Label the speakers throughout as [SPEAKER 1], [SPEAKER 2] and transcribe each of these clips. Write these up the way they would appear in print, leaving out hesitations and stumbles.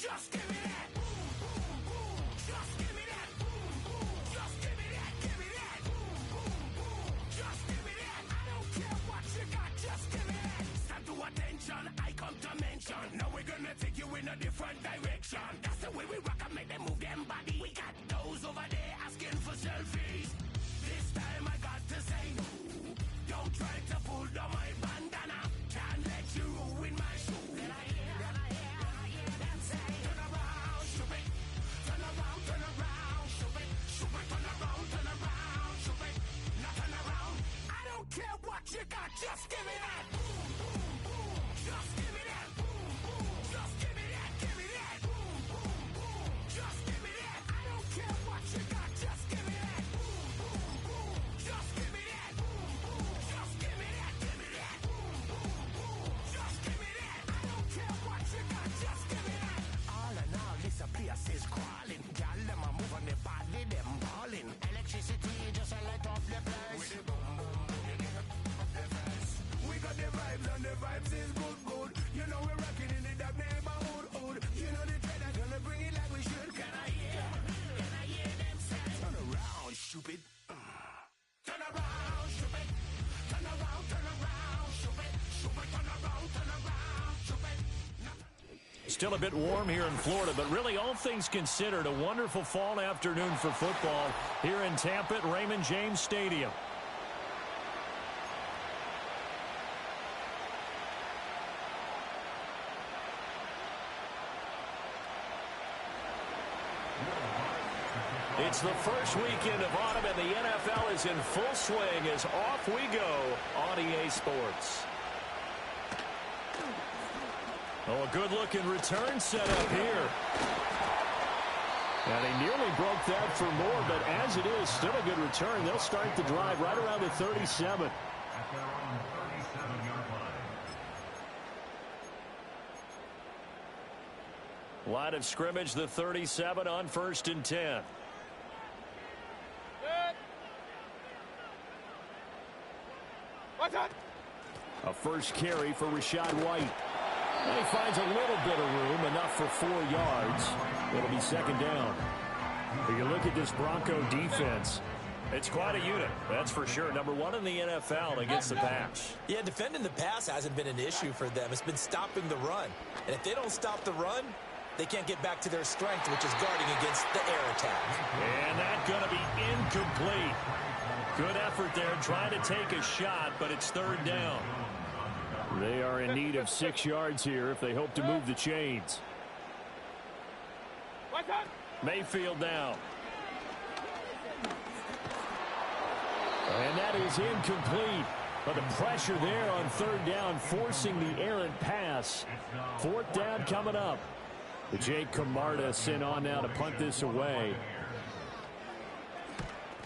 [SPEAKER 1] Just give me that. Just give me that. Just give me that. Give me that. Just give me that. I don't care what you got. Just give me that. Stand to attention. I come to mention. Now we're gonna take you in a different direction. That's the way we rock and make them move them body. We got those over there asking for selfies. This time I got to say, don't try to pull down my bandana. Can't let you ruin my shoe. Then I hear them say, turn around, shoot it. Turn around, shoot it. Shoot it, turn around, shoot it. Now turn around. I don't care what you got, just give me that. Just give me that. Just give me that, give me that. Just give me that. I don't care what you got, just give me that. Just give me that. Just give me that, give me that. Just give me that. I don't care what you got, just give me that. All in all, this place is crawling. Y'all them a move on the body, them balling. Electricity just a light up the place. With the boom boom boom, you get up the face. We got the vibes and the vibes is good, good. You know we're rocking in the dark neighborhood, hood. You know the trend are gonna bring it like we should. Can I hear them say? Turn around, stupid. Turn around, stupid. Turn around, stupid. Stupid, turn around, stupid.
[SPEAKER 2] Still a bit warm here in Florida, but really all things considered, a wonderful fall afternoon for football here in Tampa at Raymond James Stadium. It's the first weekend of autumn, and the NFL is in full swing as off we go on EA Sports. Oh, a good-looking return set up here. And he nearly broke that for more, but as it is, still a good return. They'll start the drive right around the 37.
[SPEAKER 3] At their own 37-yard line.
[SPEAKER 2] Line of scrimmage, the 37 on 1st and 10. A first carry for Rachaad White. And he finds a little bit of room, enough for 4 yards. It'll be 2nd down. If you look at this Bronco defense, it's quite a unit, that's for sure. Number 1 in the NFL against the pass.
[SPEAKER 4] Yeah, defending the pass hasn't been an issue for them. It's been stopping the run. And if they don't stop the run, they can't get back to their strength, which is guarding against the air attack.
[SPEAKER 2] And that's going to be incomplete. Good effort there, trying to take a shot, but it's 3rd down. They are in need of 6 yards here if they hope to move the chains. Mayfield now. And that is incomplete. But the pressure there on 3rd down, forcing the errant pass. 4th down coming up. Jake Camarda sent on now to punt this away.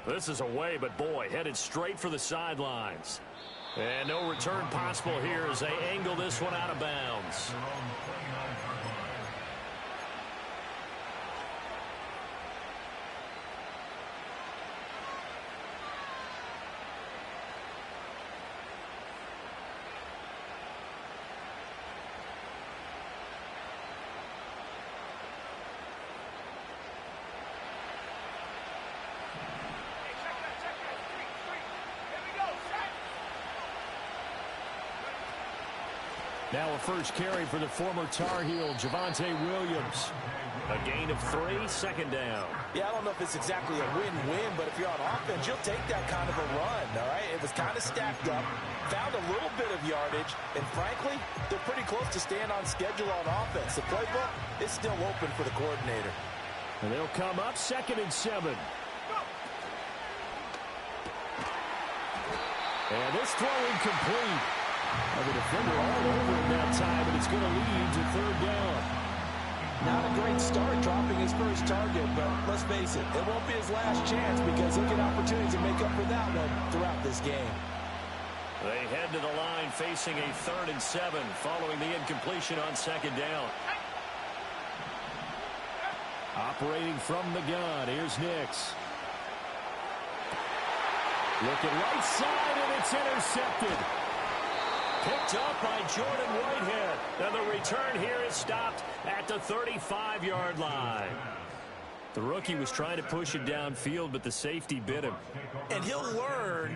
[SPEAKER 2] This is away, but boy, headed straight for the sidelines. And no return possible here as they angle this one out of bounds. Now a first carry for the former Tar Heel, Javonte Williams. A gain of 3, 2nd down.
[SPEAKER 4] Yeah, I don't know if it's exactly a win-win, but if you're on offense, you'll take that kind of a run, all right? It was kind of stacked up, found a little bit of yardage, and frankly, they're pretty close to staying on schedule on offense. The playbook is still open for the coordinator.
[SPEAKER 2] And they'll come up 2nd and 7. And this throw incomplete. The defender all over him that time, and it's going to lead to 3rd down.
[SPEAKER 4] Not a great start dropping his first target, but let's face it, it won't be his last chance because he'll get opportunities to make up for that one throughout this game.
[SPEAKER 2] They head to the line facing a 3rd and 7 following the incompletion on 2nd down. Operating from the gun, here's Nix. Looking right side, and it's intercepted. Picked up by Jordan Whitehead. And the return here is stopped at the 35-yard line. The rookie was trying to push it downfield, but the safety bit him.
[SPEAKER 4] And he'll learn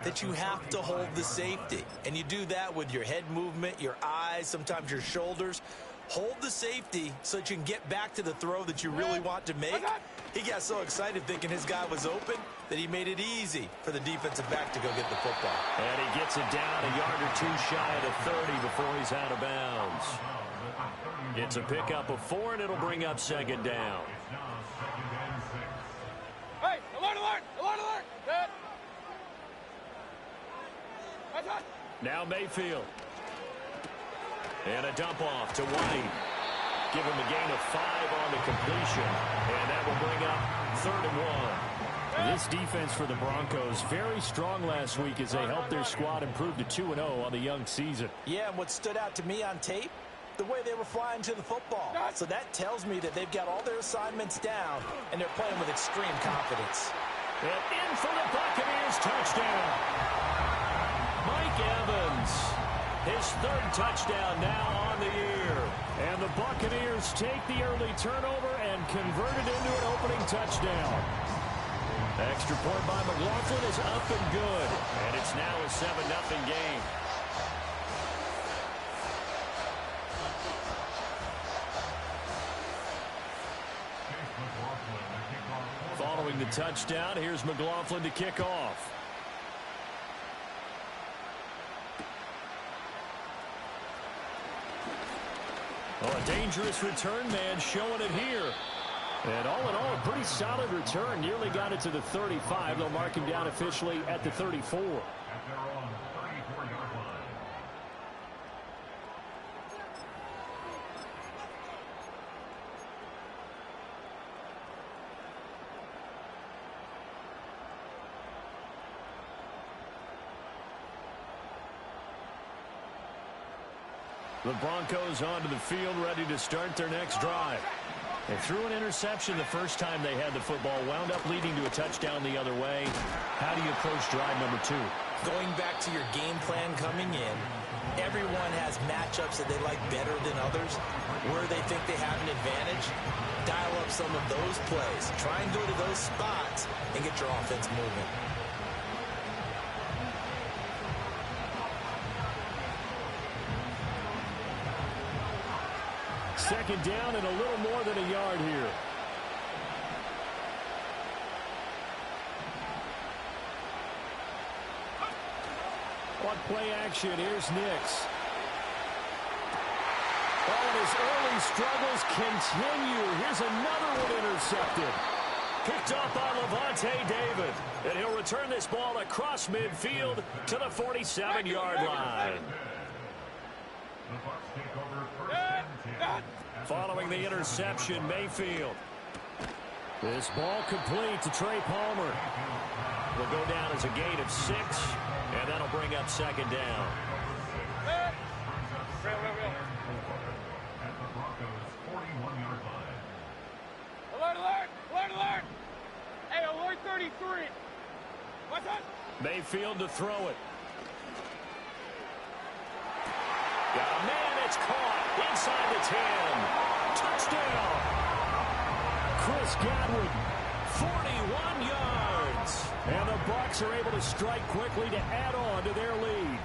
[SPEAKER 4] that you have to hold the safety. And you do that with your head movement, your eyes, sometimes your shoulders. Hold the safety so that you can get back to the throw that you really want to make. He got so excited thinking his guy was open that he made it easy for the defensive back to go get the football.
[SPEAKER 2] And he gets it down a yard or two shy of the 30 before he's out of bounds. It's a pickup of 4, and it'll bring up second down.
[SPEAKER 1] Hey, alert, alert, alert, alert. Good.
[SPEAKER 2] Now Mayfield. And a dump off to White. Give him a gain of 5 on the completion. And that will bring up 3rd and 1. This defense for the Broncos, very strong last week as they helped their squad improve to 2-0 on the young season.
[SPEAKER 4] Yeah, and what stood out to me on tape, the way they were flying to the football. So that tells me that they've got all their assignments down, and they're playing with extreme confidence.
[SPEAKER 2] And in for the Buccaneers, touchdown. Mike Evans, his 3rd touchdown now on the year. And the Buccaneers take the early turnover and convert it into an opening touchdown. Extra point by McLaughlin is up and good. And it's now a 7-0 game. Following the touchdown, here's McLaughlin to kick off. Oh, a dangerous return man showing it here. And all in all, a pretty solid return. Nearly got it to the 35. They'll mark him down officially at the 34. The Broncos onto the field, ready to start their next drive. They threw an interception the first time they had the football, wound up leading to a touchdown the other way. How do you approach drive number 2?
[SPEAKER 4] Going back to your game plan coming in, everyone has matchups that they like better than others. Where they think they have an advantage, dial up some of those plays. Try and go to those spots and get your offense moving.
[SPEAKER 2] Second down and a little more than a yard here. On play action, here's Nix. Oh, and his early struggles continue. Here's another one intercepted. Picked up by Levante David. And he'll return this ball across midfield to the 47-yard line. Following the interception, Mayfield. This ball complete to Trey Palmer. Will go down as a gain of 6, and that'll bring up second down.
[SPEAKER 1] Alert, alert, alert, alert. Hey, alert 33. What's that?
[SPEAKER 2] Mayfield to throw it. Got a man, it's caught inside the 10. Touchdown. Chris Godwin, 41 yards. And the Bucs are able to strike quickly to add on to their lead.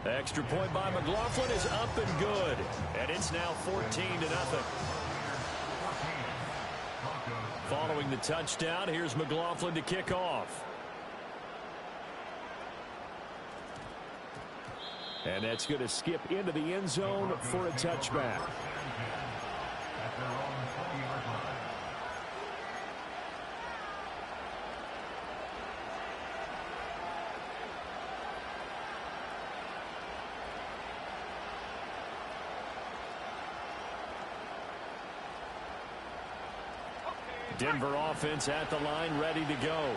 [SPEAKER 2] The extra point by McLaughlin is up and good. And it's now 14-0. Following the touchdown, here's McLaughlin to kick off. And that's going to skip into the end zone for a touchback. Denver offense at the line, ready to go.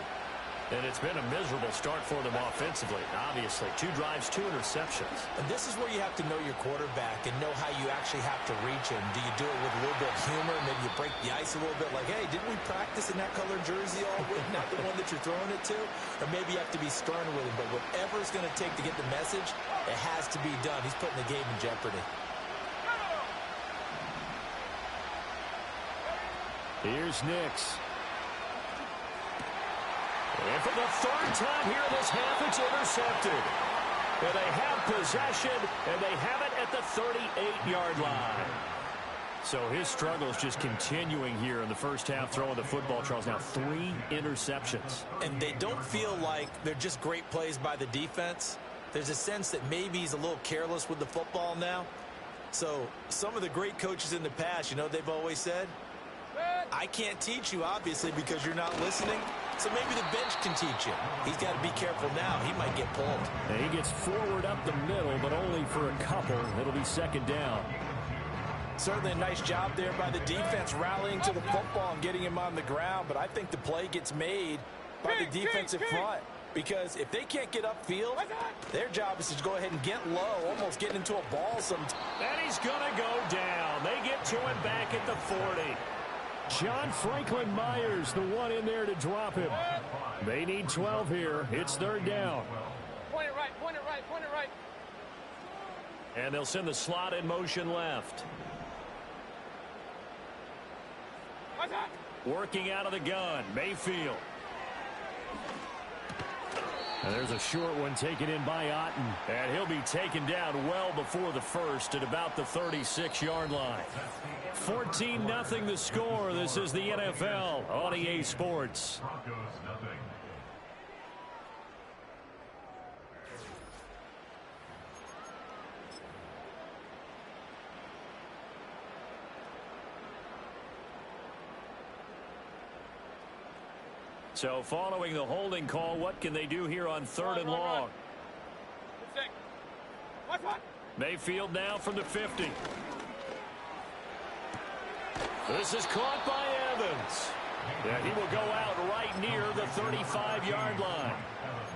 [SPEAKER 2] And it's been a miserable start for them offensively, obviously. 2 drives, 2 interceptions.
[SPEAKER 4] And this is where you have to know your quarterback and know how you actually have to reach him. Do you do it with a little bit of humor? Maybe you break the ice a little bit like, hey, didn't we practice in that color jersey all week? Not the one that you're throwing it to? Or maybe you have to be stern with him. But whatever it's going to take to get the message, it has to be done. He's putting the game in jeopardy.
[SPEAKER 2] Here's Nix. And for the 3rd time here in this half, it's intercepted. And they have possession, and they have it at the 38-yard line. So his struggles just continuing here in the first half, throwing the football. Charles, now 3 interceptions.
[SPEAKER 4] And they don't feel like they're just great plays by the defense. There's a sense that maybe he's a little careless with the football now. So some of the great coaches in the past, you know, they've always said, I can't teach you, obviously, because you're not listening. So maybe the bench can teach him. He's got to be careful now. He might get pulled.
[SPEAKER 2] And he gets forward up the middle, but only for a couple. It'll be 2nd down.
[SPEAKER 4] Certainly a nice job there by the defense rallying to the football and getting him on the ground. But I think the play gets made by the defensive front. Because if they can't get upfield, their job is to go ahead and get low, almost get into a ball sometimes.
[SPEAKER 2] And he's going to go down. They get to him back at the 40. John Franklin Myers, the one in there to drop him. They need 12 here. It's 3rd down.
[SPEAKER 1] Point it right, point it right, point it right.
[SPEAKER 2] And they'll send the slot in motion left. Working out of the gun, Mayfield. And there's a short one taken in by Otten. And he'll be taken down well before the first at about the 36-yard line. 14-0 the score. This is the NFL on EA Sports.
[SPEAKER 3] Broncos nothing.
[SPEAKER 2] So following the holding call, what can they do here on 3rd and long? Mayfield now from the 50. This is caught by Evans. And he will go out right near the 35-yard line.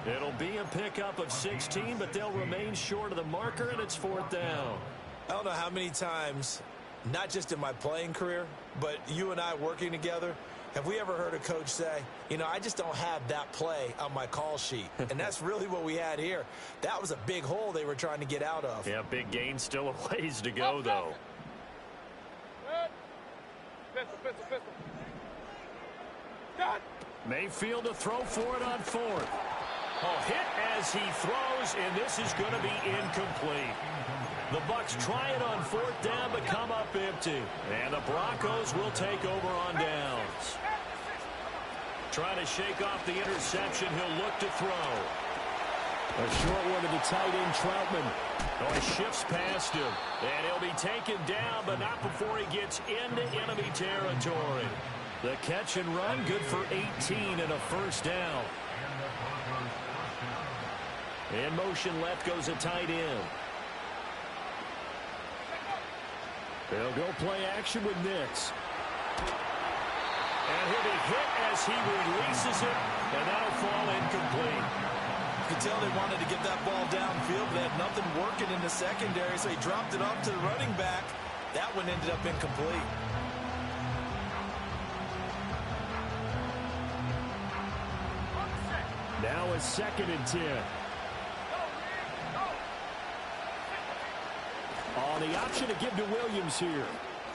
[SPEAKER 2] It'll be a pickup of 16, but they'll remain short of the marker, and it's 4th down.
[SPEAKER 4] I don't know how many times, not just in my playing career, but you and I working together, have we ever heard a coach say, you know, I just don't have that play on my call sheet. And that's really what we had here. That was a big hole they were trying to get out of.
[SPEAKER 2] Yeah, big gain, still a ways to go, though.
[SPEAKER 1] Pistol. Got.
[SPEAKER 2] Mayfield to throw for it on 4th. Oh, hit as he throws, and this is going to be incomplete. The Bucs try it on 4th down, but come up empty. And the Broncos will take over on downs. Trying to shake off the interception. He'll look to throw. A short one to the tight end, Troutman. Oh, he shifts past him. And he'll be taken down, but not before he gets into enemy territory. The catch and run, good for 18 and a 1st down. In motion left goes a tight end. They'll go play action with Nix. And he'll be hit as he releases it, and that'll fall incomplete.
[SPEAKER 4] You could tell they wanted to get that ball downfield, but they had nothing working in the secondary, so he dropped it off to the running back. That one ended up incomplete.
[SPEAKER 2] Now a 2nd and 10. On the option to give to Williams here.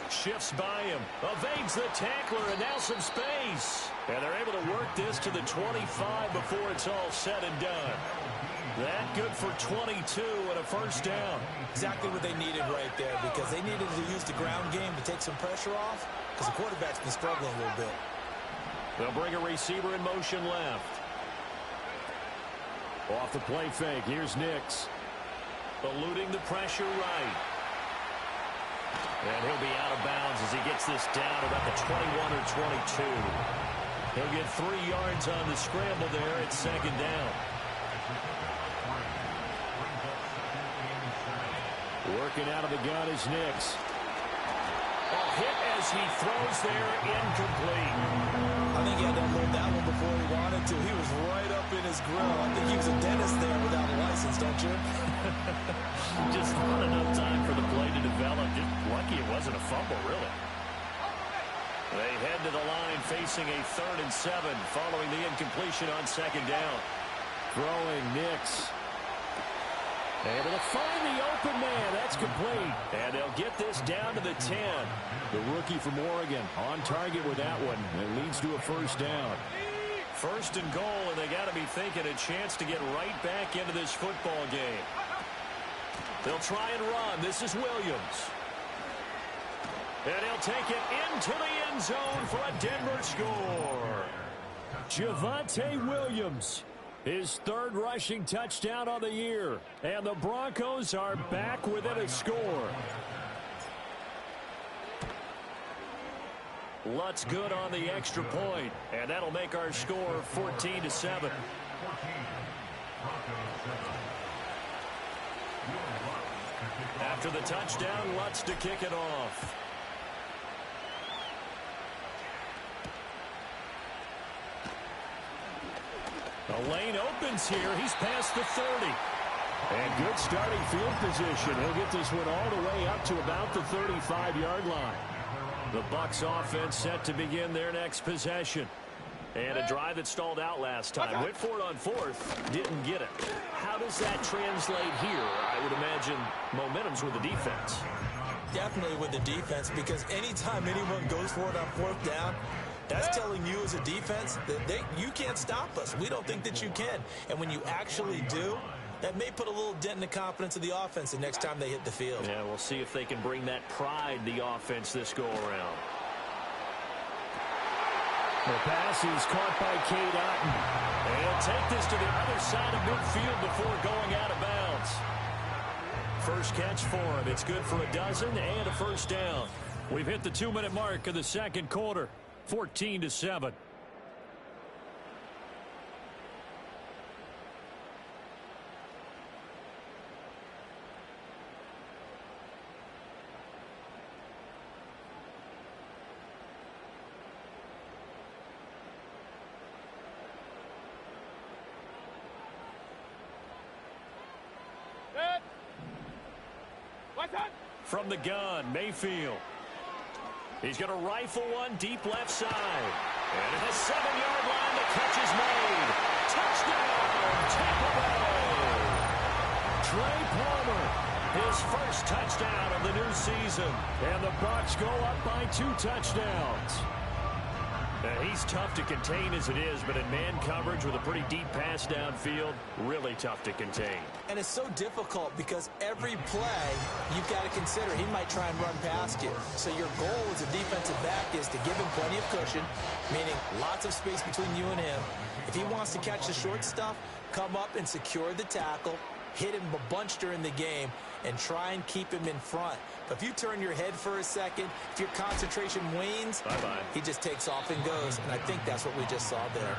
[SPEAKER 2] Shifts by him, evades the tackler, and now some space. And they're able to work this to the 25 before it's all said and done. That good for 22 and a 1st down.
[SPEAKER 4] Exactly what they needed right there, because they needed to use the ground game to take some pressure off, because the quarterback's been struggling a little bit.
[SPEAKER 2] They'll bring a receiver in motion left. Off the play fake, here's Nix. Eluding the pressure right. And he'll be out of bounds as he gets this down about the 21 or 22. He'll get 3 yards on the scramble there at 2nd down. Working out of the gun is Nix. Oh, hit as He throws there, incomplete.
[SPEAKER 4] I think he had to unload that one before he wanted to. He was right up in his grill. I think he was a dentist there without a license, don't you?
[SPEAKER 2] Just not enough time for the play to develop. Just lucky it wasn't a fumble, really. They head to the line facing a 3rd and 7 following the incompletion on 2nd down. Throwing Nix. Able to find the open man. That's complete. And they'll get this down to the 10. The rookie from Oregon on target with that one. It leads to a 1st down. 1st and goal, and they got to be thinking a chance to get right back into this football game. They'll try and run. This is Williams. And he'll take it into the end zone for a Denver score. Javonte Williams. His 3rd rushing touchdown on the year. And the Broncos are back within a score. Lutz good on the extra point. And that'll make our score 14-7. After the touchdown, Lutz to kick it off. The lane opens here. He's past the 30. And good starting field position. He'll get this one all the way up to about the 35-yard line. The Bucs offense set to begin their next possession. And a drive that stalled out last time. Went for it on 4th. Didn't get it. How does that translate here? I would imagine momentum's with the defense.
[SPEAKER 4] Definitely with the defense, because anytime anyone goes for it on 4th down, that's telling you as a defense that you can't stop us. We don't think that you can. And when you actually do, that may put a little dent in the confidence of the offense the next time they hit the field.
[SPEAKER 2] Yeah, we'll see if they can bring that pride, the offense, this go-around. The pass is caught by Cade Otton. And he'll take this to the other side of midfield before going out of bounds. First catch for him. It's good for a dozen and a 1st down. We've hit the 2-minute mark of the 2nd quarter. 14-7. From the gun, Mayfield. He's going to rifle one deep left side. And at the 7-yard line, the catch is made. Touchdown, Tampa Bay. Trey Palmer, his first touchdown of the new season. And the Bucs go up by 2 touchdowns. He's tough to contain as it is, but in man coverage with a pretty deep pass downfield, really tough to contain.
[SPEAKER 4] And it's so difficult because every play you've got to consider he might try and run past you. So your goal as a defensive back is to give him plenty of cushion, meaning lots of space between you and him. If he wants to catch the short stuff, come up and secure the tackle, hit him a bunch during the game, and try and keep him in front. But if you turn your head for a second, if your concentration wanes,
[SPEAKER 2] bye-bye,
[SPEAKER 4] he just takes off and goes. And I think that's what we just saw there.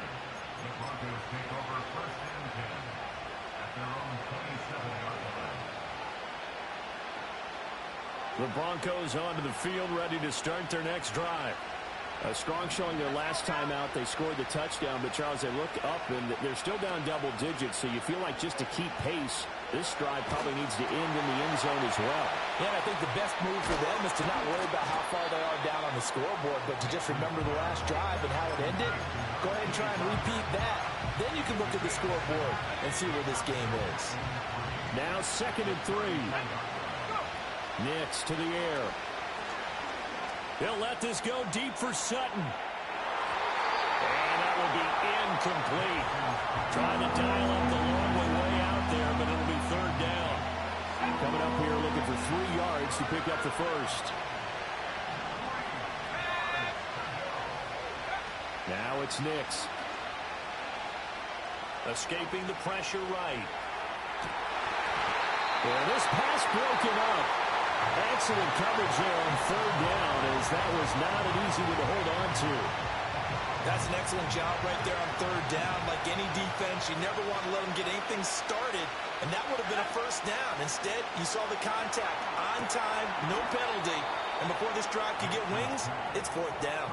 [SPEAKER 2] The Broncos onto the field, ready to start their next drive.
[SPEAKER 5] A strong showing their last time out. They scored the touchdown, but Charles, they look up and they're still down double digits, so you feel like just to keep pace, this drive probably needs to end in the end zone as well.
[SPEAKER 4] Yeah, and I think the best move for them is to not worry about how far they are down on the scoreboard, but to just remember the last drive and how it ended. Go ahead and try and repeat that. Then you can look at the scoreboard and see where this game is.
[SPEAKER 2] Now 2nd and 3. Nix to the air. He'll let this go deep for Sutton. And that will be incomplete. Trying to dial up the long way out there, but it'll be 3rd down.
[SPEAKER 5] Coming up here looking for 3 yards to pick up the first.
[SPEAKER 2] Now it's Nix. Escaping the pressure right.
[SPEAKER 5] Well, this pass broken up. Excellent coverage there on 3rd down, as that was not an easy one to hold on to.
[SPEAKER 4] That's an excellent job right there on third down. Like any defense, you never want to let them get anything started, and that would have been a first down. Instead, you saw the contact on time, no penalty, and before this drive could get wings, it's fourth down.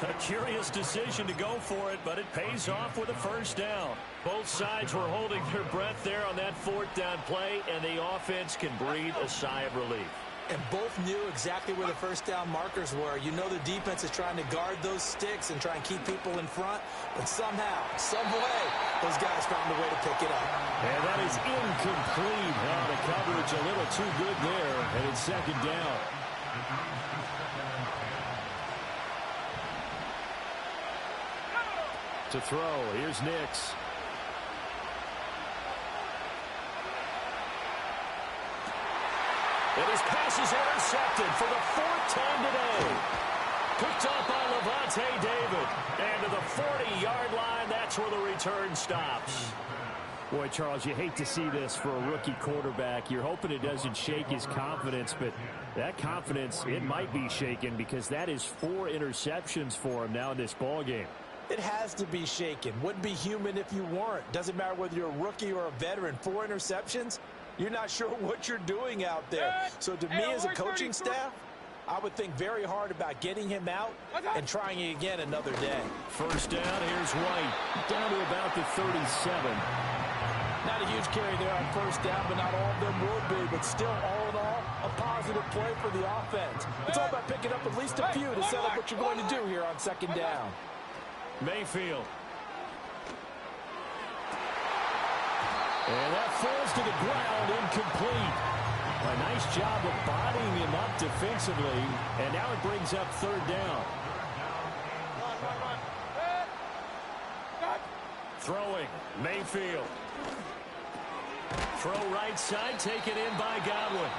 [SPEAKER 2] A curious decision to go for it, but it pays off with a first down. Both sides were holding their breath there on that fourth down play, and the offense can breathe a sigh of relief.
[SPEAKER 4] And both knew exactly where the first down markers were. You know the defense is trying to guard those sticks and try and keep people in front, but somehow, some way, those guys found a way to pick it up.
[SPEAKER 2] And that is incomplete. Oh, the coverage a little too good there, and it's second down. To throw, here's Nix. And his pass is intercepted for the fourth time today. Picked up by Levante David. And to the 40-yard line, that's where the return stops. Boy, Charles, you hate to see this for a rookie quarterback. You're hoping it doesn't shake his confidence, but that confidence, it might be shaken because that is 4 interceptions for him now in this ballgame.
[SPEAKER 4] It has to be shaken. Wouldn't be human if you weren't. Doesn't matter whether you're a rookie or a veteran. 4 interceptions, you're not sure what you're doing out there. So to me as a coaching staff, I would think very hard about getting him out and trying it again another day.
[SPEAKER 2] First down, here's White. Down to about the 37.
[SPEAKER 4] Not a huge carry there on first down, but not all of them will be. But still, all in all, a positive play for the offense. It's all about picking up at least a few to set up what you're going to do here on second down.
[SPEAKER 2] Mayfield. And that falls to the ground, incomplete. A nice job of bodying him up defensively, and now it brings up third down. Throwing, Mayfield. Throw right side, taken in by Godwin.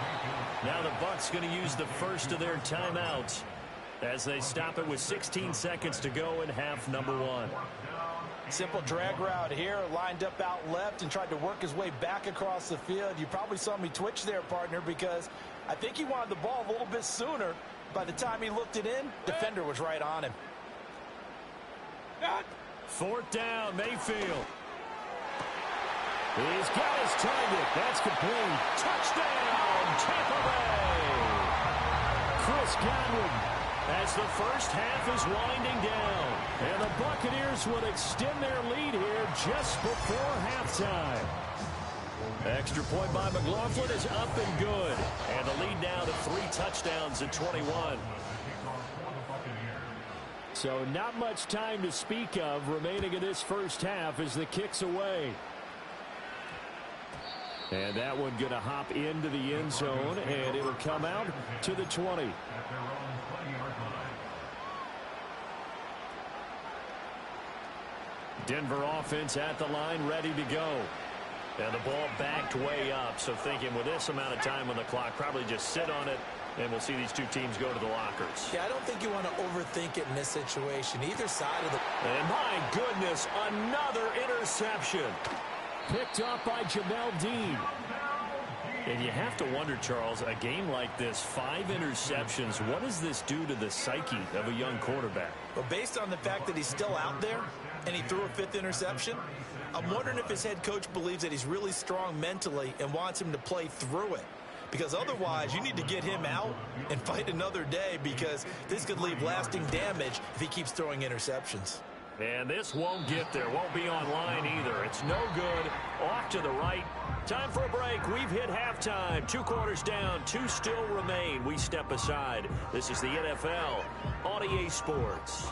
[SPEAKER 2] Now the Bucs going to use the first of their timeouts as they stop it with 16 seconds to go in half number 1.
[SPEAKER 4] Simple drag route here, lined up out left and tried to work his way back across the field. You probably saw me twitch there, partner, because I think he wanted the ball a little bit sooner. By the time he looked it in, defender was right on him.
[SPEAKER 2] Fourth down, Mayfield. He's got his target. That's complete. Touchdown, Tampa Bay. Chris Godwin, as the first half is winding down. And the Buccaneers would extend their lead here just before halftime. Extra point by McLaughlin is up and good. And the lead now to 3 touchdowns at 21. So not much time to speak of remaining in this first half as the kick's away. And that one going to hop into the end zone, and it'll come out to the 20. Denver offense at the line, ready to go. And the ball backed way up, so thinking with this amount of time on the clock, probably just sit on it, and we'll see these two teams go to the lockers.
[SPEAKER 4] Yeah, I don't think you want to overthink it in this situation. Either side of the...
[SPEAKER 2] And my goodness, another interception. Picked up by Jamel Dean. And you have to wonder, Charles, a game like this, 5 interceptions, what does this do to the psyche of a young quarterback?
[SPEAKER 4] Well, based on the fact that he's still out there and he threw a 5th interception, I'm wondering if his head coach believes that he's really strong mentally and wants him to play through it. Because otherwise, you need to get him out and fight another day, because this could leave lasting damage if he keeps throwing interceptions.
[SPEAKER 2] And this won't get there. Won't be online either. It's no good. Off to the right. Time for a break. We've hit halftime. 2 quarters down. 2 still remain. We step aside. This is the NFL on EA Sports.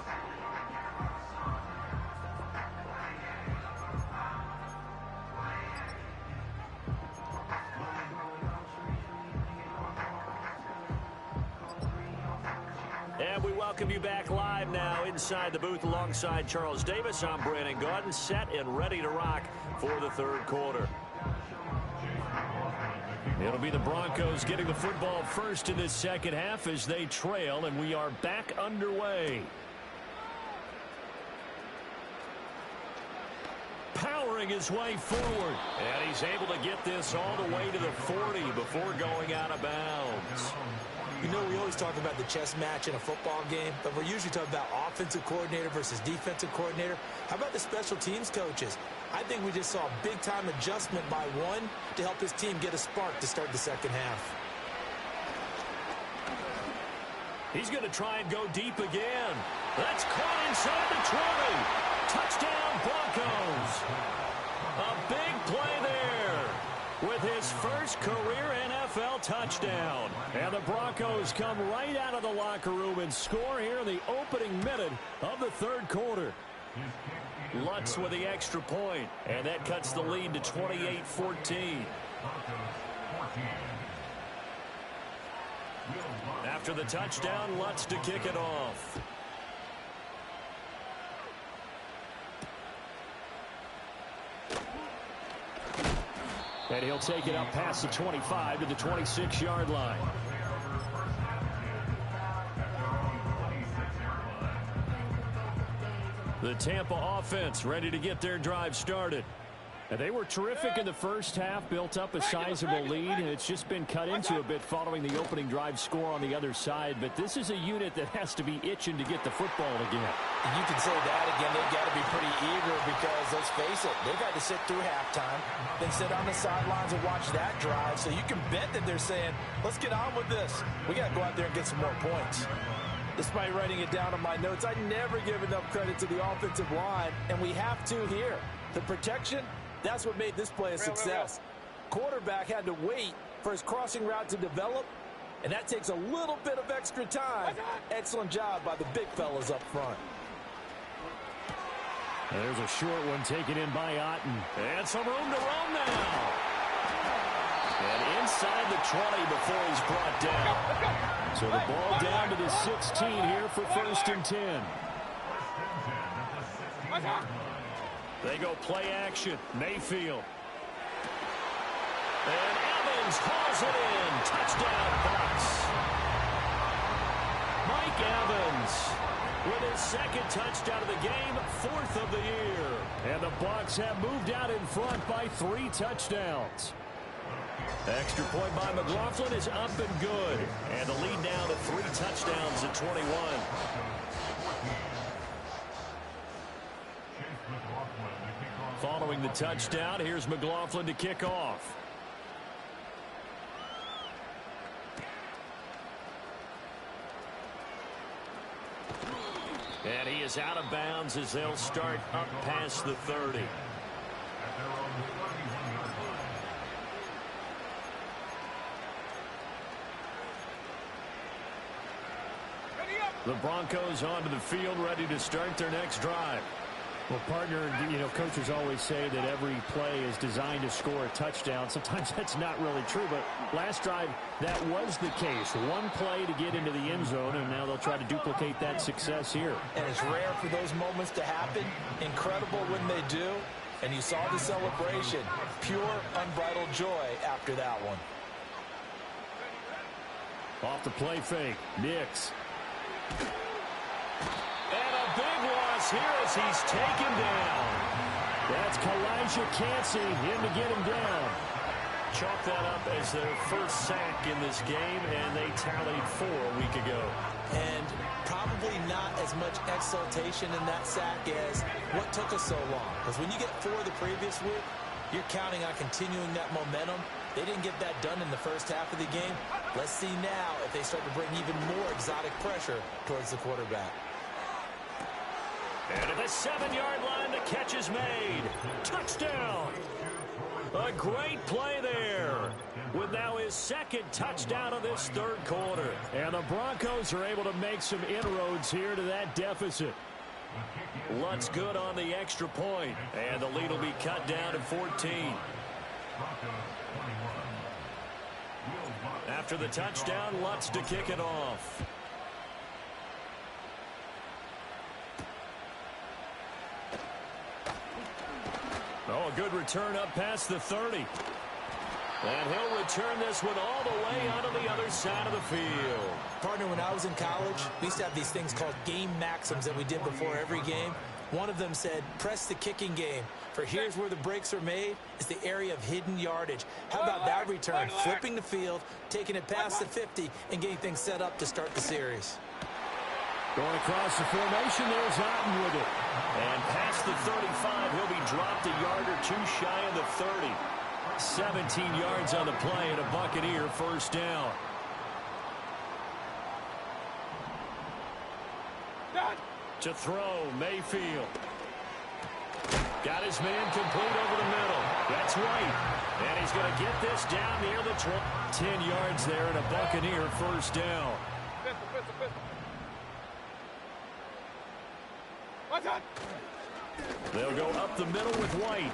[SPEAKER 2] And we welcome you back live now inside the booth alongside Charles Davis. I'm Brandon Gaudin, set and ready to rock for the third quarter. It'll be the Broncos getting the football first in this second half as they trail, and we are back underway. powering his way forward. And he's able to get this all the way to the 40 before going out of bounds.
[SPEAKER 4] You know, we always talk about the chess match in a football game, but we're usually talking about offensive coordinator versus defensive coordinator. How about the special teams coaches? I think we just saw a big-time adjustment by one to help his team get a spark to start the second half.
[SPEAKER 2] He's going to try and go deep again. That's caught inside the 20. Touchdown, Broncos. A big play there with his first career NFL touchdown. And the Broncos come right out of the locker room and score here in the opening minute of the third quarter. Lutz with the extra point, and that cuts the lead to 28-14. After the touchdown, Lutz to kick it off. And he'll take it up past the 25 to the 26-yard line. The Tampa offense ready to get their drive started. And they were terrific in the first half, built up a sizable lead, and it's just been cut into a bit following the opening drive score on the other side. But this is a unit that has to be itching to get the football again.
[SPEAKER 4] And you can say that again. They've got to be pretty eager because, let's face it, they've got to sit through halftime, then sit on the sidelines and watch that drive. So you can bet that they're saying, let's get on with this. We got to go out there and get some more points. Despite writing it down on my notes, I never give enough credit to the offensive line, and we have to here. The protection, that's what made this play a success. Quarterback had to wait for his crossing route to develop, and that takes a little bit of extra time. Excellent job by the big fellas up front.
[SPEAKER 2] There's a short one taken in by Otten. And some room to roam now. And inside the 20 before he's brought down. So the ball down to the 16 here for 1st and 10. They go play action. Mayfield. And Evans hauls it in. Touchdown, Bucs. Mike Evans with his second touchdown of the game, 4th of the year. And the Bucs have moved out in front by 3 touchdowns. Extra point by McLaughlin is up and good. And the lead now to 3 touchdowns at 21. Following the touchdown, here's McLaughlin to kick off. And he is out of bounds as they'll start up past the 30. The Broncos onto the field, ready to start their next drive. Well, partner, you know, coaches always say that every play is designed to score a touchdown. Sometimes that's not really true, but last drive, that was the case. One play to get into the end zone, and now they'll try to duplicate that success here.
[SPEAKER 4] And it's rare for those moments to happen. Incredible when they do. And you saw the celebration. Pure, unbridled joy after that one.
[SPEAKER 2] Off the play fake, Nix. And a big loss here as he's taken down. That's Kalijah Cansey in to get him down. Chalk that up as their first sack in this game, and they tallied 4 a week ago.
[SPEAKER 4] And probably not as much exultation in that sack as what took us so long. Because when you get 4 the previous week, you're counting on continuing that momentum. They didn't get that done in the first half of the game. Let's see now if they start to bring even more exotic pressure towards the quarterback.
[SPEAKER 2] And at the 7-yard line, the catch is made. Touchdown! A great play there with now his second touchdown of this third quarter. And the Broncos are able to make some inroads here to that deficit. Lutz good on the extra point, and the lead will be cut down to 14. After the touchdown, Lutz to kick it off. Oh, a good return up past the 30.
[SPEAKER 5] And he'll return this one all the way onto the other side of the field.
[SPEAKER 4] Partner, when I was in college, we used to have these things called game maxims that we did before every game. One of them said, press the kicking game. For here's where the breaks are made, is the area of hidden yardage. How about that return? Flipping the field, taking it past the 50, and getting things set up to start the series.
[SPEAKER 5] Going across the formation, there's Otten with it. And past the 35, he'll be dropped a yard or two shy of the 30. 17 yards on the play and a Buccaneer first down. To throw, Mayfield. Got his man complete over the middle. That's right. And he's going to get this down near the 10 yards there and a Buccaneer first down. They'll go up the middle with White.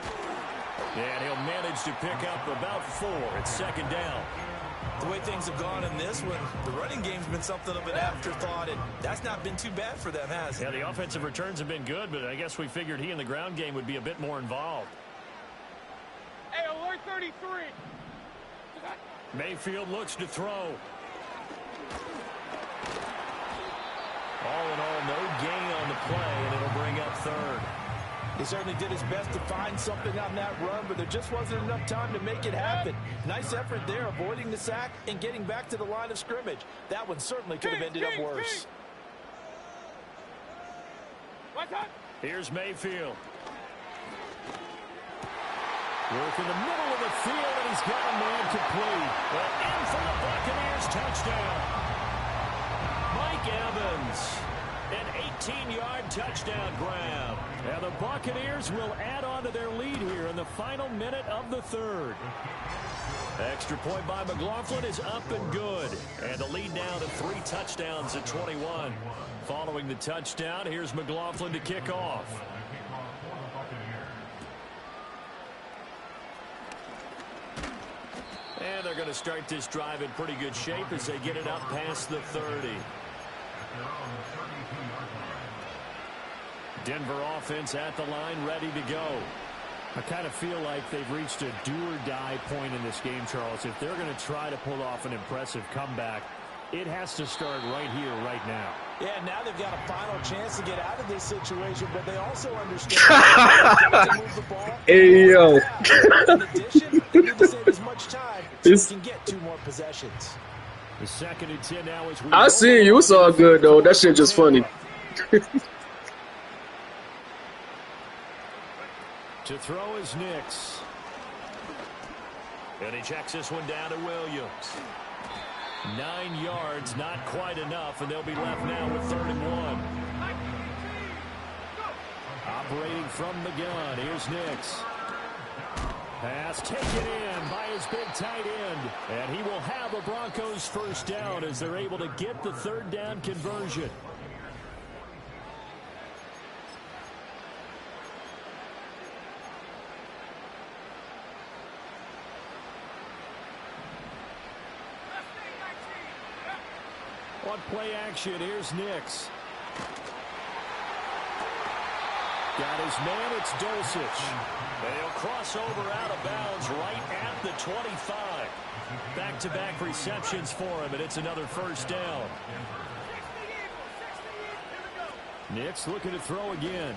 [SPEAKER 5] And he'll manage to pick up about 4 at second down.
[SPEAKER 4] The way things have gone in this one, the running game's been something of an afterthought, and that's not been too bad for them, has it?
[SPEAKER 2] Yeah, the offensive returns have been good, but I guess we figured he in the ground game would be a bit more involved.
[SPEAKER 1] Hey, alert 33.
[SPEAKER 2] Mayfield looks to throw. All in all, no gain on the play, and it'll bring up third.
[SPEAKER 4] He certainly did his best to find something on that run, but there just wasn't enough time to make it happen. Nice effort there, avoiding the sack and getting back to the line of scrimmage. That one certainly could have ended up worse.
[SPEAKER 2] Here's Mayfield. Work in the middle of the field, and he's got a man complete. Well, in for the Buccaneers touchdown. Mike Evans. An 18-yard touchdown grab. And the Buccaneers will add on to their lead here in the final minute of the third. Extra point by McLaughlin is up and good. And the lead now to 3 touchdowns at 21. Following the touchdown, here's McLaughlin to kick off. And they're going to start this drive in pretty good shape as they get it up past the 30. Denver offense at the line, ready to go. I kind of feel like they've reached a do-or-die point in this game, Charles. If they're going to try to pull off an impressive comeback, it has to start right here, right now.
[SPEAKER 4] Yeah, now they've got a final chance to get out of this situation, but they also understand to move the ball.
[SPEAKER 6] Hey, yo.
[SPEAKER 4] In addition, they need to save as much time so they can get 2 more possessions.
[SPEAKER 2] The 2nd and 10 now is
[SPEAKER 6] I see you. It's all good, though. That shit just funny.
[SPEAKER 2] To throw is Nix. And he checks this one down to Williams. 9 yards, not quite enough, and they'll be left now with 3rd and 1. Operating from the gun, here's Nix. Pass taken in by his big tight end. And he will have a Broncos first down as they're able to get the 3rd down conversion. On play action, here's Nix. Got his man, it's Dulcich. They'll cross over out of bounds right at the 25. Back-to-back receptions for him, and it's another first down. Nix looking to throw again.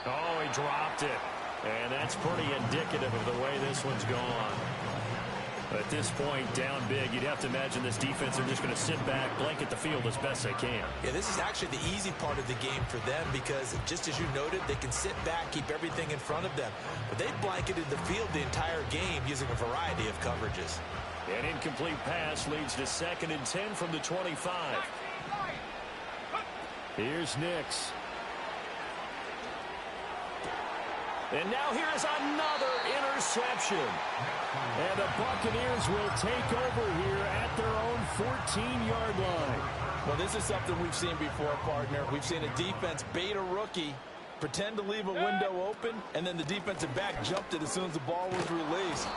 [SPEAKER 2] Oh, he dropped it. And that's pretty indicative of the way this one's gone. At this point, down big, you'd have to imagine this defense are just going to sit back, blanket the field as best they can.
[SPEAKER 4] Yeah, this is actually the easy part of the game for them because, just as you noted, they can sit back, keep everything in front of them. But they've blanketed the field the entire game using a variety of coverages.
[SPEAKER 2] An incomplete pass leads to 2nd and 10 from the 25. Here's Nix. And now here's another interception. And the Buccaneers will take over here at their own 14-yard line.
[SPEAKER 4] Well, this is something we've seen before, partner. We've seen a defense bait a rookie, pretend to leave a window open, and then the defensive back jumped it as soon as the ball was released.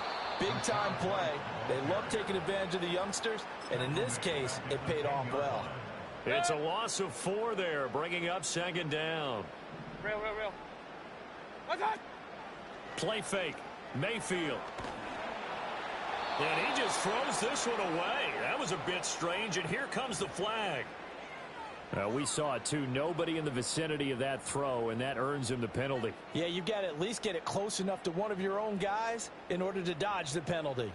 [SPEAKER 4] Big-time play. They love taking advantage of the youngsters, and in this case, it paid off well.
[SPEAKER 2] It's a loss of 4 there, bringing up 2nd down.
[SPEAKER 1] Real. What's that?
[SPEAKER 2] Play fake. Mayfield.
[SPEAKER 5] And he just throws this one away. That was a bit strange, and here comes the flag.
[SPEAKER 2] We saw it too. Nobody in the vicinity of that throw, and that earns him the penalty.
[SPEAKER 4] Yeah, you've got to at least get it close enough to one of your own guys in order to dodge the penalty.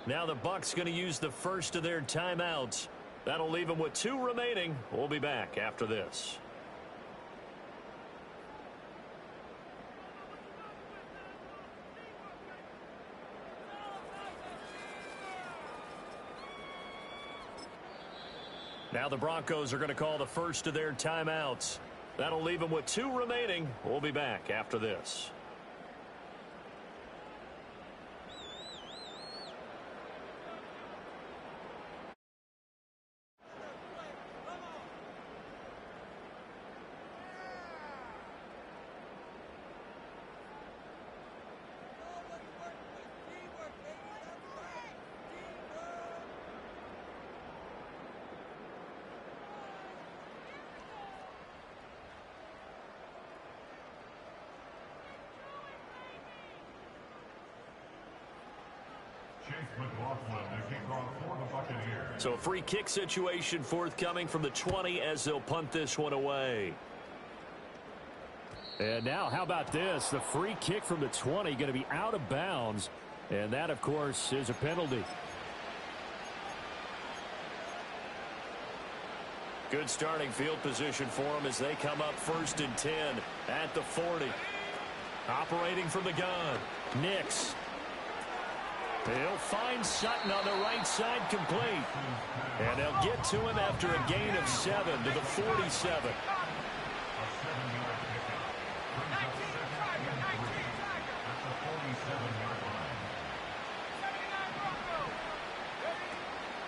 [SPEAKER 5] Now the Bucs going to use the first of their timeouts. That'll leave them with 2 remaining. We'll be back after this. Now the Broncos are going to call the first of their timeouts. That'll leave them with 2 remaining. We'll be back after this. So a free kick situation forthcoming from the 20 as they'll punt this one away.
[SPEAKER 2] And now, how about this? The free kick from the 20 going to be out of bounds. And that, of course, is a penalty.
[SPEAKER 5] Good starting field position for them as they come up 1st and 10 at the 40. Operating from the gun. Nix. He'll find Sutton on the right side complete. And they'll get to him after a gain of 7 to the 47.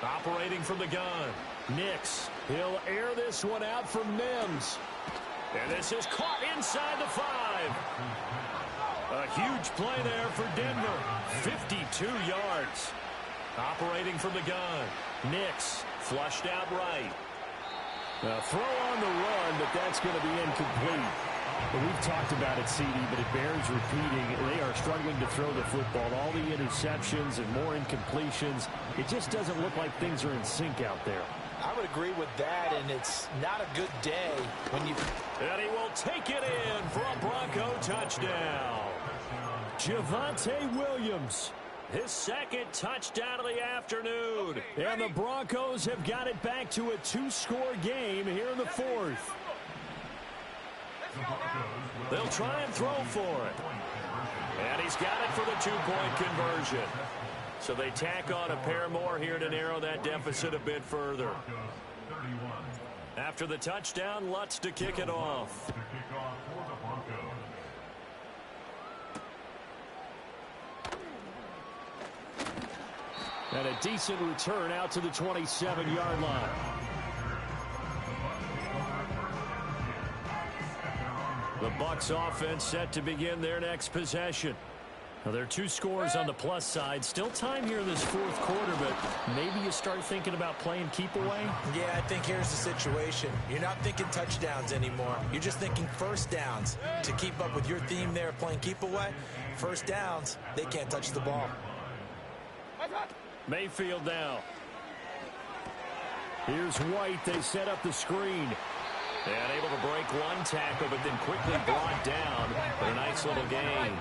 [SPEAKER 5] Operating from the gun. Nix. He'll air this one out from Mims. And this is caught inside the 5. A huge play there for Denver. 52 yards. Operating from the gun. Nix flushed out right.
[SPEAKER 2] A throw on the run, but that's going to be incomplete. But we've talked about it, CD, but it bears repeating. They are struggling to throw the football. All the interceptions and more incompletions. It just doesn't look like things are in sync out there.
[SPEAKER 4] I would agree with that, and it's not a good day when you...
[SPEAKER 5] And he will take it in for a Bronco touchdown. Javonte Williams, his 2nd touchdown of the afternoon. And the Broncos have got it back to a 2-score game here in the 4th. They'll try and throw for it. And he's got it for the 2-point conversion. So they tack on a pair more here to narrow that deficit a bit further. After the touchdown, Lutz to kick it off.
[SPEAKER 2] And a decent return out to the 27-yard line.
[SPEAKER 5] The Bucs offense set to begin their next possession. Now, there are 2 scores on the plus side. Still time here in this 4th quarter, but maybe you start thinking about playing keep away?
[SPEAKER 4] Yeah, I think here's the situation. You're not thinking touchdowns anymore. You're just thinking first downs. To keep up with your theme there of playing keep away, first downs, they can't touch the ball.
[SPEAKER 5] Mayfield now.
[SPEAKER 2] Here's White. They set up the screen.
[SPEAKER 5] And able to break one tackle, but then quickly brought down. But a nice little gain.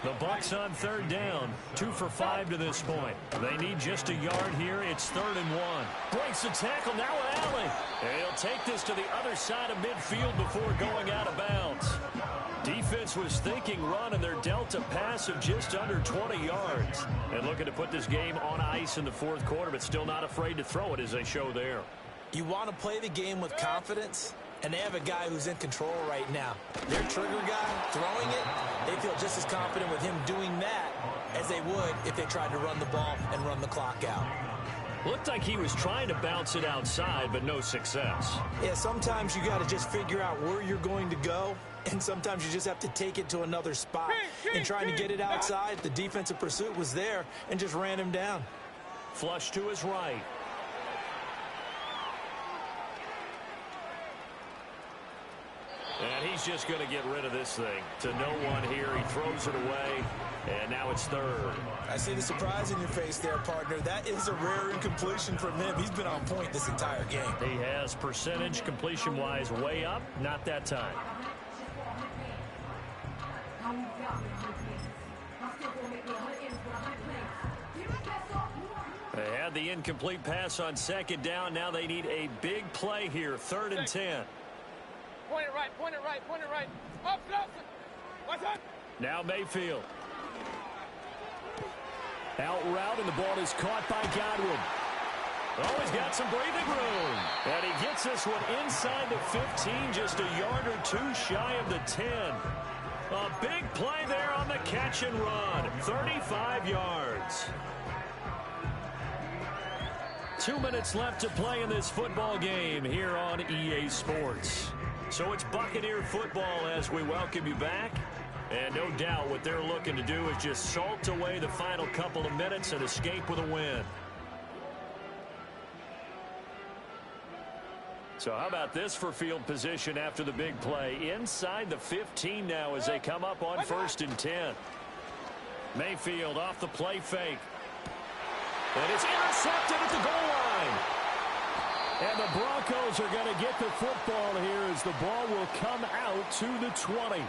[SPEAKER 5] The Bucs on 3rd down. 2 for 5 to this point. They need just a yard here. It's 3rd and 1. Breaks the tackle. Now Allen. And he'll take this to the other side of midfield before going out of bounds. Defense was thinking run, and they're dealt a pass of just under 20 yards. And looking to put this game on ice in the 4th quarter, but still not afraid to throw it as they show there.
[SPEAKER 4] You want to play the game with confidence, and they have a guy who's in control right now. Their trigger guy throwing it, they feel just as confident with him doing that as they would if they tried to run the ball and run the clock out.
[SPEAKER 5] Looked like he was trying to bounce it outside, but no success.
[SPEAKER 4] Yeah, sometimes you got to just figure out where you're going to go, and sometimes you just have to take it to another spot. In trying to get it outside, the defensive pursuit was there and just ran him down.
[SPEAKER 5] Flush to his right. And he's just going to get rid of this thing. To no one here. He throws it away, and now it's third.
[SPEAKER 4] I see the surprise in your face there, partner. That is a rare incompletion from him. He's been on point this entire game.
[SPEAKER 5] He has percentage completion-wise way up. Not that time. They had the incomplete pass on second down. Now they need a big play here. 3rd and 10.
[SPEAKER 1] Point it right, point it right, point it right. Up, close. What's up?
[SPEAKER 5] Now Mayfield.
[SPEAKER 2] Out route, and the ball is caught by Godwin.
[SPEAKER 5] Oh, he's got some breathing room. And he gets this one inside the 15, just a yard or two shy of the 10. A big play there on the catch and run. 35 yards. 2 minutes left to play in this football game here on EA Sports. So it's Buccaneer football as we welcome you back. And no doubt what they're looking to do is just salt away the final couple of minutes and escape with a win. So how about this for field position after the big play? Inside the 15 now as they come up on 1st and 10. Mayfield off the play fake. And it's intercepted at the goal line.
[SPEAKER 2] And the Broncos are going to get the football here as the ball will come out to the 20.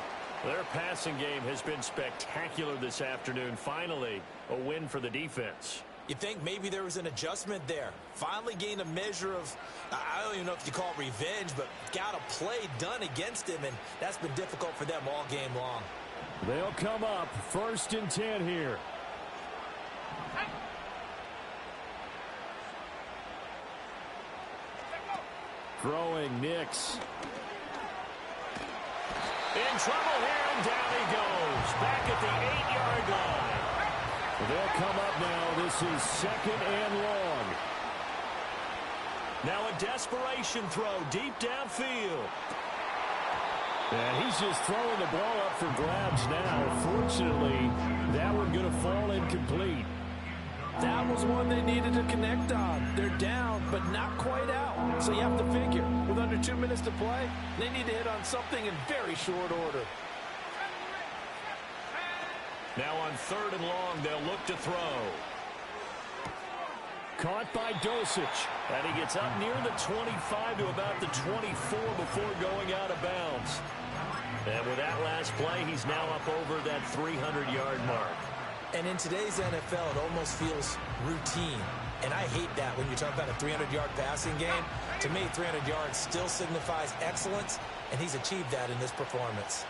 [SPEAKER 5] Their passing game has been spectacular this afternoon. Finally, a win for the defense.
[SPEAKER 4] You think maybe there was an adjustment there. Finally gained a measure of, I don't even know if you call it revenge, but got a play done against him, and that's been difficult for them all game long.
[SPEAKER 2] They'll come up 1st and 10 here. Throwing Nix.
[SPEAKER 5] In trouble here, and down he goes. Back at the 8-yard line.
[SPEAKER 2] They'll come up now. This is 2nd and long.
[SPEAKER 5] Now a desperation throw deep downfield.
[SPEAKER 2] And he's just throwing the ball up for grabs now. Fortunately, that one going to fall incomplete.
[SPEAKER 4] That was one they needed to connect on. They're down, but not quite out. So you have to figure, with under 2 minutes to play, they need to hit on something in very short order.
[SPEAKER 5] Now on 3rd and long, they'll look to throw.
[SPEAKER 2] Caught by Dosich.
[SPEAKER 5] And he gets up near the 25 to about the 24 before going out of bounds. And with that last play, he's now up over that 300-yard mark.
[SPEAKER 4] And in today's NFL, it almost feels routine. And I hate that when you talk about a 300-yard passing game. To me, 300 yards still signifies excellence, and he's achieved that in this performance.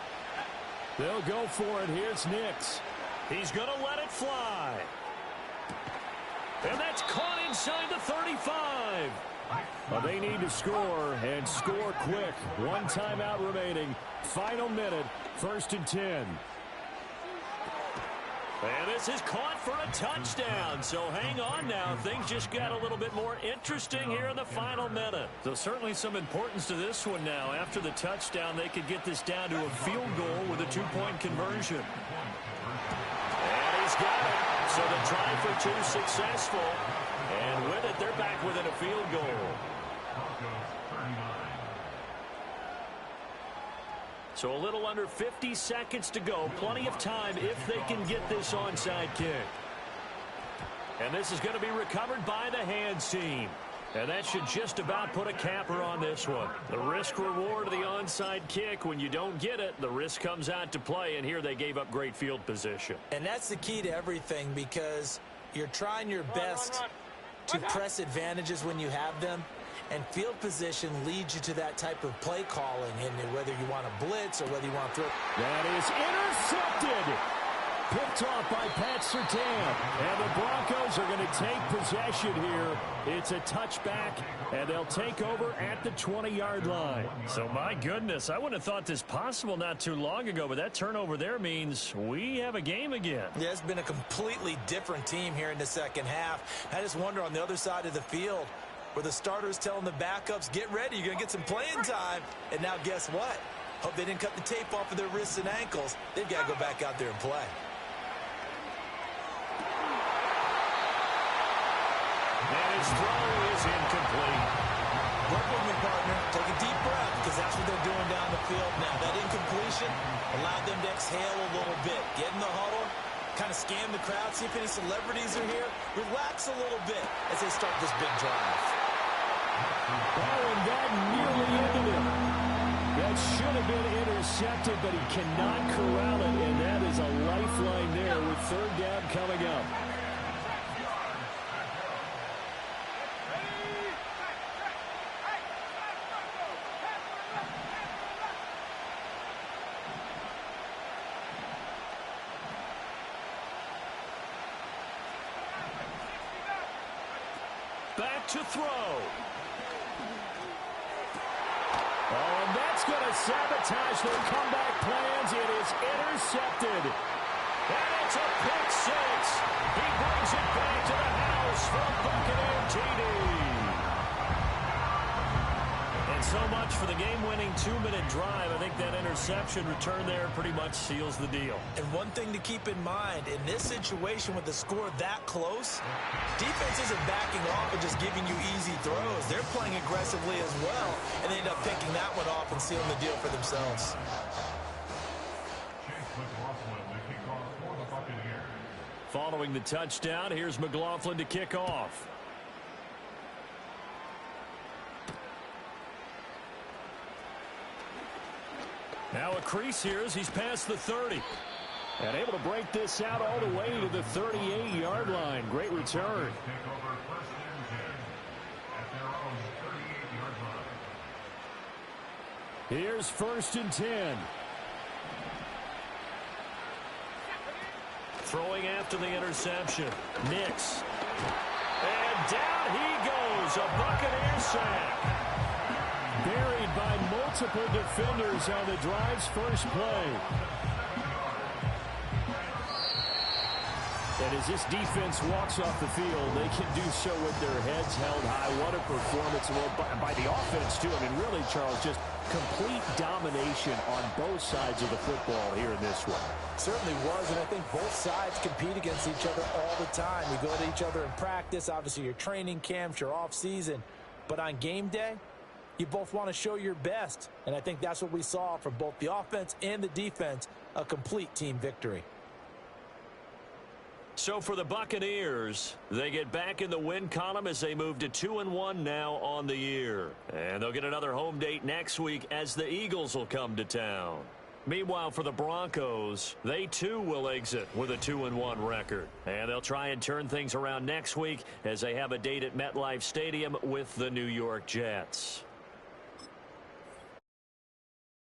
[SPEAKER 2] They'll go for it. Here's Nix.
[SPEAKER 5] He's going to let it fly. And that's caught inside the 35.
[SPEAKER 2] Well, they need to score, and score quick. 1 timeout remaining. Final minute, 1st and 10.
[SPEAKER 5] And this is caught for a touchdown. So hang on now. Things just got a little bit more interesting here in the final minute. So certainly some importance to this one now. After the touchdown, they could get this down to a field goal with a 2-point conversion. And he's got it. So the try for 2 successful. And with it, they're back within a field goal. So a little under 50 seconds to go. Plenty of time if they can get this onside kick. And this is going to be recovered by the hands team. And that should just about put a capper on this one. The risk-reward of the onside kick. When you don't get it, the risk comes out to play. And here they gave up great field position.
[SPEAKER 4] And that's the key to everything, because you're trying your best to press advantages when you have them. And field position leads you to that type of play calling, and whether you want to blitz or whether you want to throw.
[SPEAKER 2] That is intercepted. Picked off by Pat Surtain. And the Broncos are going to take possession here. It's a touchback, and they'll take over at the 20-yard line.
[SPEAKER 5] So, my goodness, I wouldn't have thought this possible not too long ago, but that turnover there means we have a game again.
[SPEAKER 4] Yeah, it's been a completely different team here in the second half. I just wonder on the other side of the field where the starters telling the backups, get ready, you're going to get some playing time. And now guess what? Hope they didn't cut the tape off of their wrists and ankles. They've got to go back out there and play.
[SPEAKER 5] And his throw is incomplete.
[SPEAKER 4] Work with me, partner. Take a deep breath, because that's what they're doing down the field now. That incompletion allowed them to exhale a little bit. Get in the huddle, kind of scan the crowd, see if any celebrities are here. Relax a little bit as they start this big drive.
[SPEAKER 2] Oh, and that nearly ended it. That should have been intercepted, but he cannot corral it, and that is a lifeline there with third down coming up.
[SPEAKER 5] Back to throw.
[SPEAKER 2] Oh, and that's going to sabotage their comeback plans. It is intercepted.
[SPEAKER 5] And it's a pick six. He brings it back to the house for a Buccaneer TD. And so much for the game-winning 2-minute drive. I think that interception return there pretty much seals the deal.
[SPEAKER 4] And one thing to keep in mind, in this situation with the score that close, defense isn't backing off and just giving you easy throws. They're playing aggressively as well, and they end up picking that one off and sealing the deal for themselves.
[SPEAKER 5] Following the touchdown, here's McLaughlin to kick off. Now a crease here as he's past the 30.
[SPEAKER 2] And able to break this out all the way to the 38-yard line. Great return. Here's 1st and 10.
[SPEAKER 5] Throwing after the interception. Nix. And down he goes. A Buccaneer sack.
[SPEAKER 2] Buried by multiple defenders on the drive's first play. And as this defense walks off the field, they can do so with their heads held high. What a performance. Well, by the offense, too. I mean, really, Charles, just complete domination on both sides of the football here in this one.
[SPEAKER 4] Certainly was, and I think both sides compete against each other all the time. You go to each other in practice, obviously your training camps, your off-season. But on game day, you both want to show your best. And I think that's what we saw from both the offense and the defense, a complete team victory.
[SPEAKER 5] So for the Buccaneers, they get back in the win column as they move to 2-1 now on the year. And they'll get another home date next week as the Eagles will come to town. Meanwhile, for the Broncos, they too will exit with a 2-1 record. And they'll try and turn things around next week as they have a date at MetLife Stadium with the New York Jets.